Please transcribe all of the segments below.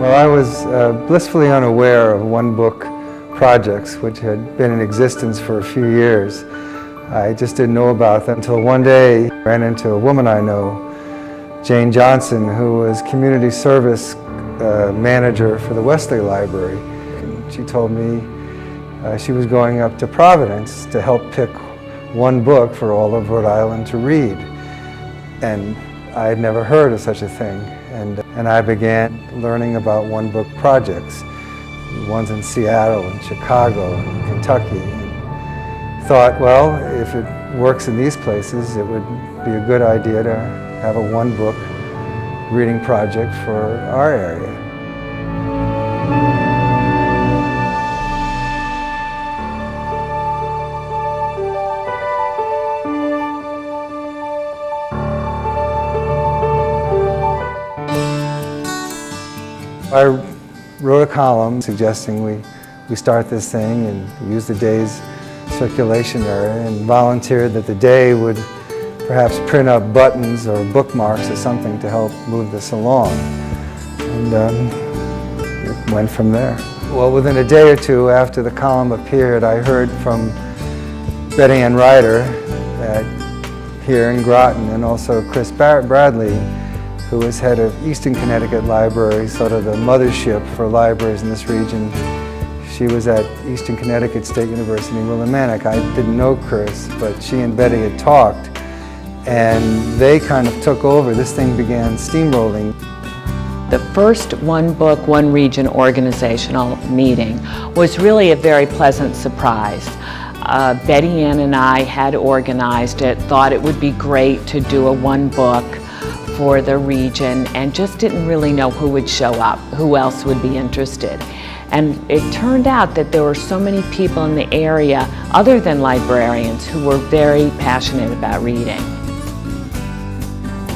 Well, I was blissfully unaware of one-book projects which had been in existence for a few years. I just didn't know about them until one day I ran into a woman I know, Jane Johnson, who was community service manager for the Wesley Library. She told me she was going up to Providence to help pick one book for all of Rhode Island to read. And I had never heard of such a thing. And I began learning about one-book projects, ones in Seattle and Chicago and Kentucky. And thought, well, if it works in these places, it would be a good idea to have a one-book reading project for our area. I wrote a column suggesting we start this thing and use the day's circulation area, and volunteered that the day would perhaps print up buttons or bookmarks or something to help move this along. And it went from there. Well, within a day or two after the column appeared, I heard from Anne Reiter here in Groton, and also Chris Bradley, who was head of Eastern Connecticut Library, sort of the mothership for libraries in this region. She was at Eastern Connecticut State University in Willimantic. I didn't know Chris, but she and Betty had talked, and they kind of took over. This thing began steamrolling. The first One Book, One Region organizational meeting was really a very pleasant surprise. Betty Ann and I had organized it, thought it would be great to do a one book for the region, and just didn't really know who would show up, who else would be interested. And it turned out that there were so many people in the area, other than librarians, who were very passionate about reading.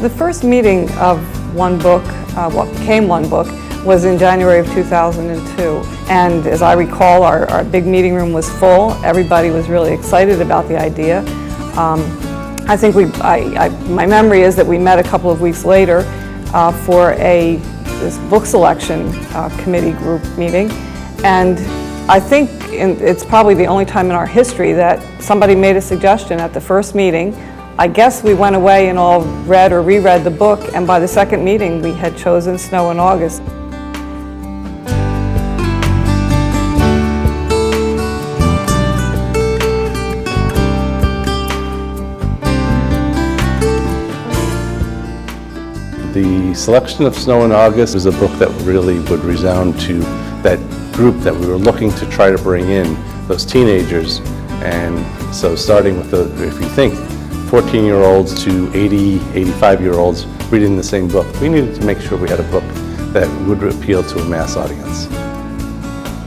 The first meeting of One Book, what became One Book, was in January of 2002. And as I recall, our big meeting room was full. Everybody was really excited about the idea. I think my memory is that we met a couple of weeks later for this book selection committee group meeting, and I think it's probably the only time in our history that somebody made a suggestion at the first meeting. I guess we went away and all read or reread the book, and by the second meeting we had chosen Snow in August. The selection of Snow in August was a book that really would resound to that group that we were looking to try to bring in, those teenagers. And so starting with if you think 14-year-olds to 80, 85-year-olds reading the same book, we needed to make sure we had a book that would appeal to a mass audience.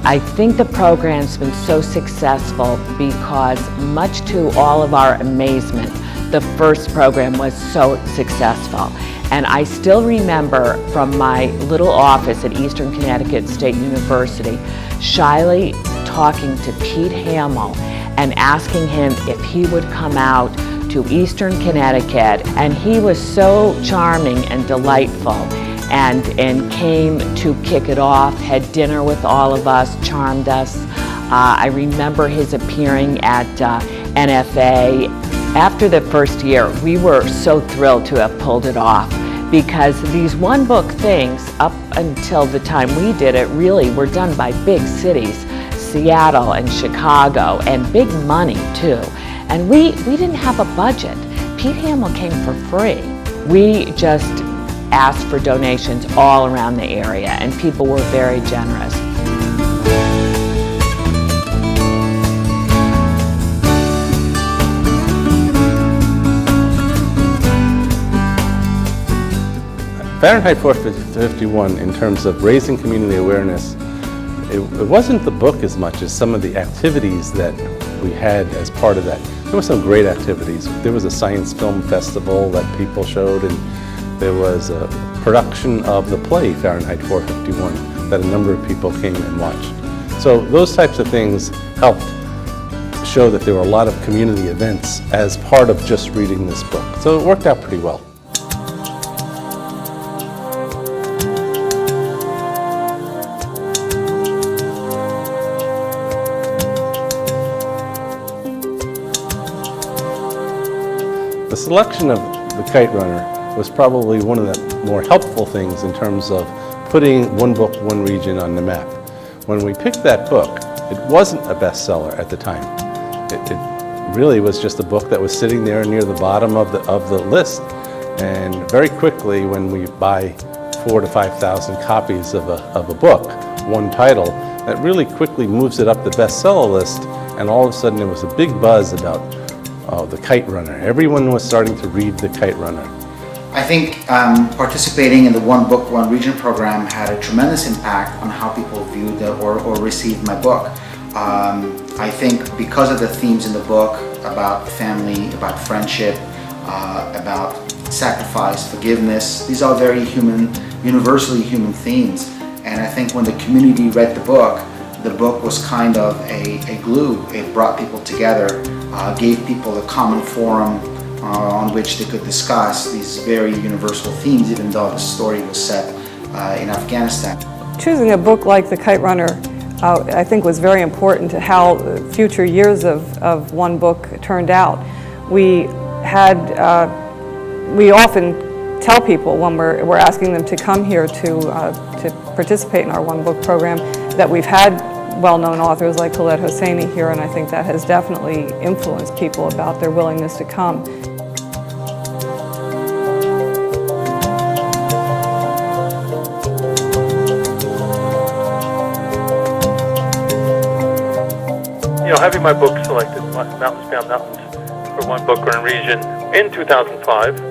I think the program's been so successful because, much to all of our amazement, the first program was so successful. And I still remember from my little office at Eastern Connecticut State University, shyly talking to Pete Hamill and asking him if he would come out to Eastern Connecticut. And he was so charming and delightful, and came to kick it off, had dinner with all of us, charmed us. I remember his appearing at NFA. After the first year, we were so thrilled to have pulled it off, because these one book things, up until the time we did it, really were done by big cities, Seattle and Chicago, and big money too. And we didn't have a budget. Pete Hamill came for free. We just asked for donations all around the area, and people were very generous. Fahrenheit 451, in terms of raising community awareness, it wasn't the book as much as some of the activities that we had as part of that. There were some great activities. There was a science film festival that people showed, and there was a production of the play Fahrenheit 451 that a number of people came and watched. So those types of things helped show that there were a lot of community events as part of just reading this book. So it worked out pretty well. selection of The Kite Runner was probably one of the more helpful things in terms of putting One Book, One Region on the map. When we picked that book, it wasn't a bestseller at the time. It really was just a book that was sitting there near the bottom of the list. And very quickly, when we buy 4,000 to 5,000 copies of a book, one title, that really quickly moves it up the bestseller list, and all of a sudden there was a big buzz about The Kite Runner. Everyone was starting to read The Kite Runner. I think participating in the One Book, One Region program had a tremendous impact on how people viewed or received my book. I think because of the themes in the book about family, about friendship, about sacrifice, forgiveness, these are very human, universally human themes. And I think when the community read the book was kind of a glue. It brought people together, gave people a common forum on which they could discuss these very universal themes, even though the story was set in Afghanistan. Choosing a book like The Kite Runner I think was very important to how future years of One Book turned out. We often tell people when we're asking them to come here to participate in our One Book program that we've had well-known authors like Khaled Hosseini here, and I think that has definitely influenced people about their willingness to come. Having my book selected, Mountains Beyond Mountains, for One Book, One Region, in 2005,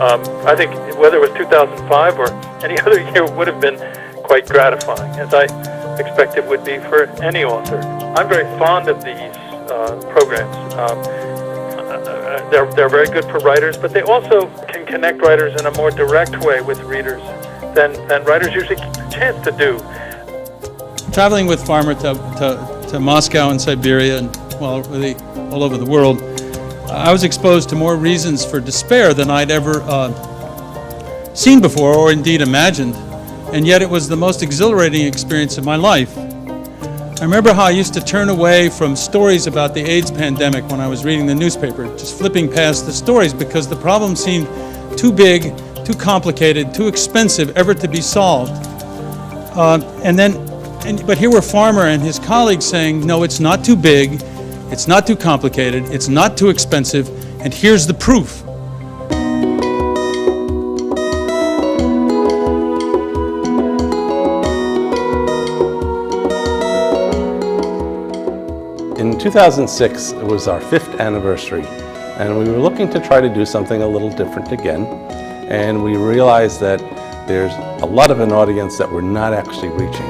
I think whether it was 2005 or any other year would have been quite gratifying, as I expect it would be for any author. I'm very fond of these programs. They're very good for writers, but they also can connect writers in a more direct way with readers than writers usually get a chance to do. Traveling with Farmer to Moscow and Siberia and, well, really all over the world, I was exposed to more reasons for despair than I'd ever seen before or indeed imagined, and yet it was the most exhilarating experience of my life. I remember how I used to turn away from stories about the AIDS pandemic when I was reading the newspaper, just flipping past the stories because the problem seemed too big, too complicated, too expensive ever to be solved. But here were Farmer and his colleagues saying, no, it's not too big, it's not too complicated, it's not too expensive, and here's the proof. In 2006, it was our 5th anniversary, and we were looking to try to do something a little different again, and we realized that there's a lot of an audience that we're not actually reaching.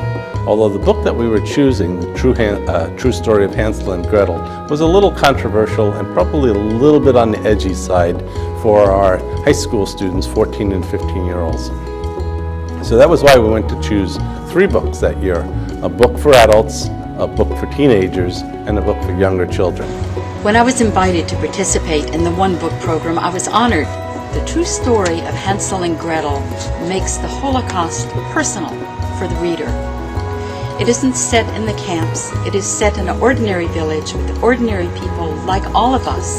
Although the book that we were choosing, The True Story of Hansel and Gretel, was a little controversial and probably a little bit on the edgy side for our high school students, 14 and 15-year-olds. So that was why we went to choose 3 books that year: a book for adults, a book for teenagers, and a book for younger children. When I was invited to participate in the One Book program, I was honored. The true story of Hansel and Gretel makes the Holocaust personal for the reader. It isn't set in the camps, it is set in an ordinary village with ordinary people like all of us.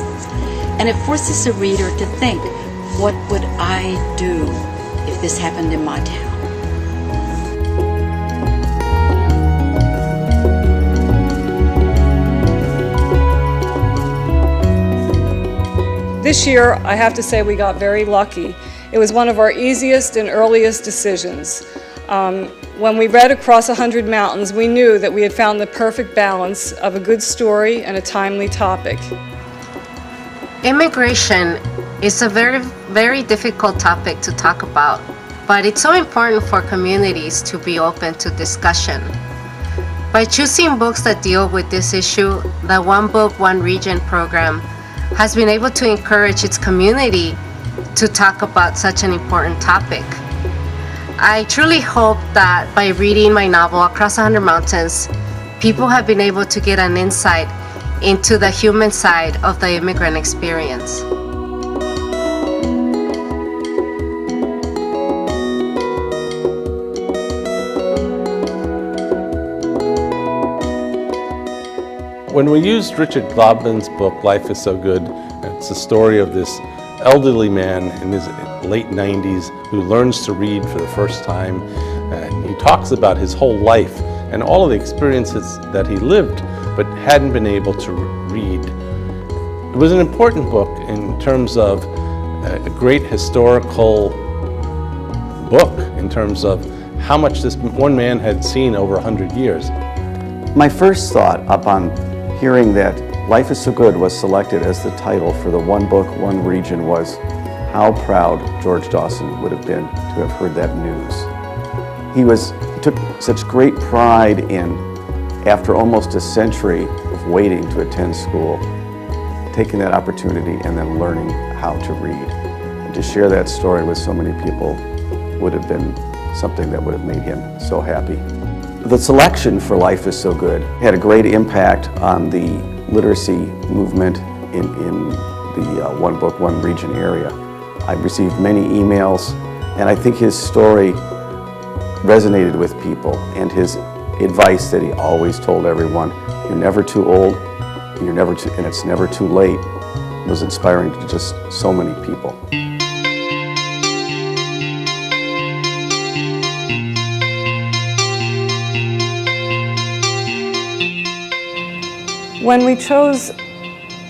And it forces a reader to think, what would I do if this happened in my town? This year, I have to say we got very lucky. It was one of our easiest and earliest decisions. When we read Across 100 Mountains, we knew that we had found the perfect balance of a good story and a timely topic. Immigration is a very, very difficult topic to talk about, but it's so important for communities to be open to discussion. By choosing books that deal with this issue, the One Book, One Region program has been able to encourage its community to talk about such an important topic. I truly hope that by reading my novel Across 100 Mountains, people have been able to get an insight into the human side of the immigrant experience. When we used Richard Glaubman's book, Life is So Good, it's the story of this elderly man in his late 90s who learns to read for the first time. He talks about his whole life and all of the experiences that he lived but hadn't been able to read. It was an important book in terms of a great historical book, in terms of how much this one man had seen over 100 years. My first thought upon hearing that Life is So Good was selected as the title for the One Book, One Region was how proud George Dawson would have been to have heard that news. He took such great pride in, after almost a century of waiting to attend school, taking that opportunity and then learning how to read. And to share that story with so many people would have been something that would have made him so happy. The selection for Life is So Good had a great impact on the literacy movement in the One Book, One Region area. I've received many emails, and I think his story resonated with people, and his advice that he always told everyone, you're never too old, and it's never too late, was inspiring to just so many people. When we chose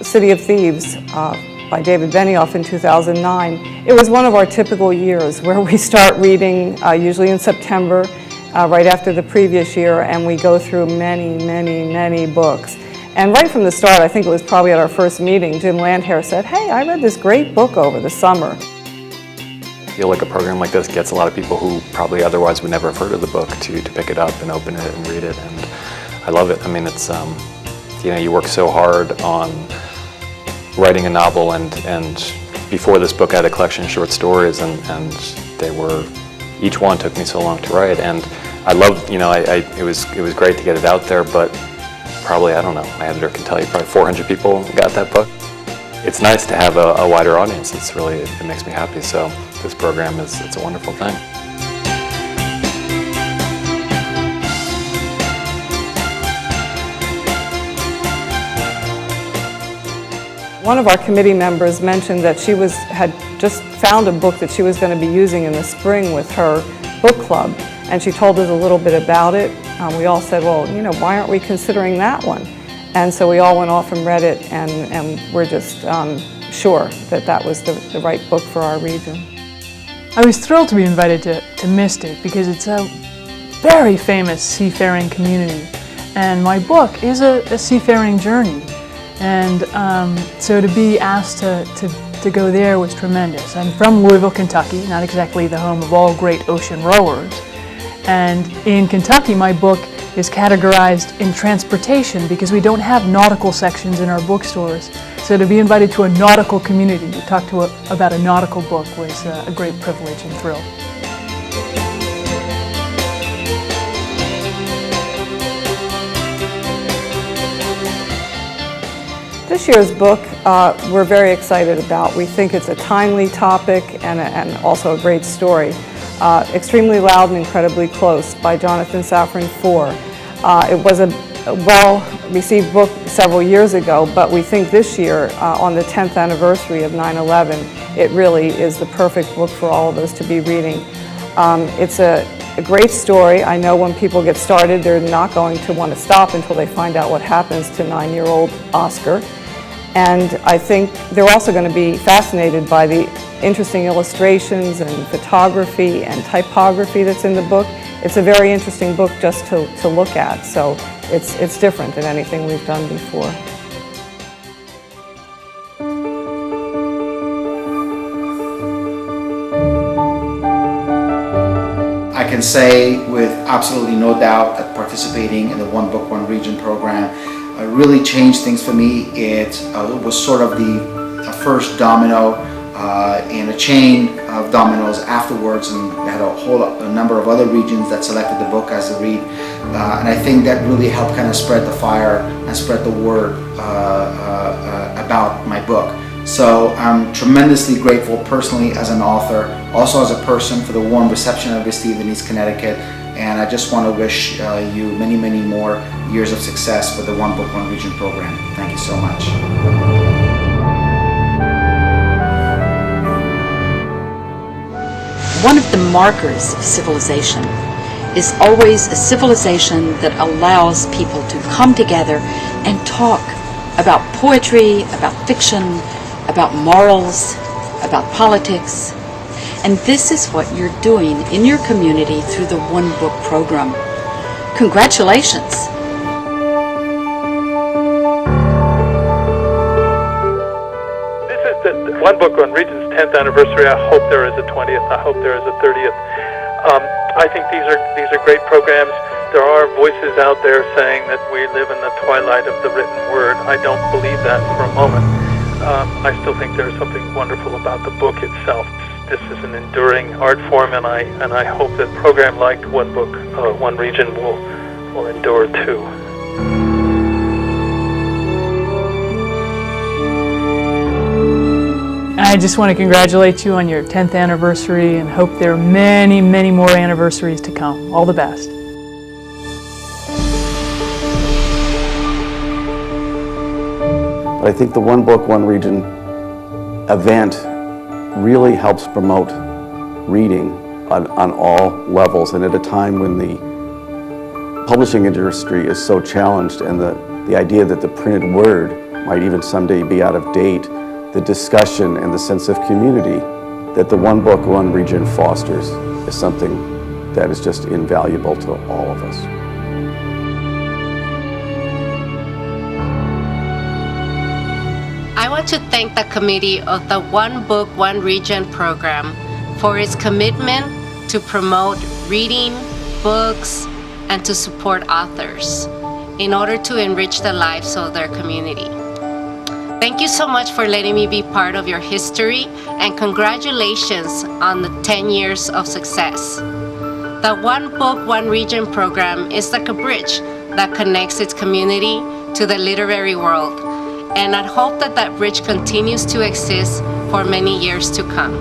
City of Thieves by David Benioff in 2009, it was one of our typical years where we start reading usually in September, right after the previous year, and we go through many books. And right from the start, I think it was probably at our first meeting, Jim Landhair said, hey, I read this great book over the summer. I feel like a program like this gets a lot of people who probably otherwise would never have heard of the book to pick it up and open it and read it, and I love it. I mean, it's, you know, you work so hard on writing a novel, and before this book I had a collection of short stories, and they were, each one took me so long to write, and I loved, you know, it was great to get it out there, but probably, I don't know, my editor can tell you, probably 400 people got that book. It's nice to have a wider audience. It's really, it makes me happy, so this program it's a wonderful thing. One of our committee members mentioned that she had just found a book that she was going to be using in the spring with her book club, and she told us a little bit about it. We all said, well, you know, why aren't we considering that one? And so we all went off and read it, and we're just sure that that was the right book for our region. I was thrilled to be invited to Mystic because it's a very famous seafaring community, and my book is a seafaring journey. And so to be asked to go there was tremendous. I'm from Louisville, Kentucky, not exactly the home of all great ocean rowers. And in Kentucky, my book is categorized in transportation because we don't have nautical sections in our bookstores. So to be invited to a nautical community to talk about a nautical book was a great privilege and thrill. This year's book we're very excited about. We think it's a timely topic and also a great story. Extremely Loud and Incredibly Close by Jonathan Safran Foer. It was a well-received book several years ago, but we think this year, on the 10th anniversary of 9/11, it really is the perfect book for all of us to be reading. It's a great story. I know when people get started, they're not going to want to stop until they find out what happens to 9-year-old Oscar. And I think they're also going to be fascinated by the interesting illustrations and photography and typography that's in the book. It's a very interesting book just to look at, so it's different than anything we've done before. I can say with absolutely no doubt that participating in the One Book, One Region program really changed things for me. It was sort of the first domino in a chain of dominoes afterwards, and we had a number of other regions that selected the book as a read, and I think that really helped kind of spread the fire and spread the word about my book. So I'm tremendously grateful personally as an author, also as a person, for the warm reception I've received in East Connecticut, and I just want to wish you many more years of success with the One Book, One Region program. Thank you so much. One of the markers of civilization is always a civilization that allows people to come together and talk about poetry, about fiction, about morals, about politics. And this is what you're doing in your community through the One Book program. Congratulations! This is the One Book, One Region's 10th anniversary. I hope there is a 20th. I hope there is a 30th. I think these are great programs. There are voices out there saying that we live in the twilight of the written word. I don't believe that for a moment. I still think there's something wonderful about the book itself. This is an enduring art form, and I hope that a program like One Book, One Region will endure too. I just want to congratulate you on your 10th anniversary and hope there are many, many more anniversaries to come. All the best. But I think the One Book, One Region event really helps promote reading on all levels, and at a time when the publishing industry is so challenged and the idea that the printed word might even someday be out of date, the discussion and the sense of community that the One Book, One Region fosters is something that is just invaluable to all of us. I want to thank the committee of the One Book, One Region program for its commitment to promote reading, books, and to support authors in order to enrich the lives of their community. Thank you so much for letting me be part of your history, and congratulations on the 10 years of success. The One Book, One Region program is like a bridge that connects its community to the literary world, and I hope that that bridge continues to exist for many years to come.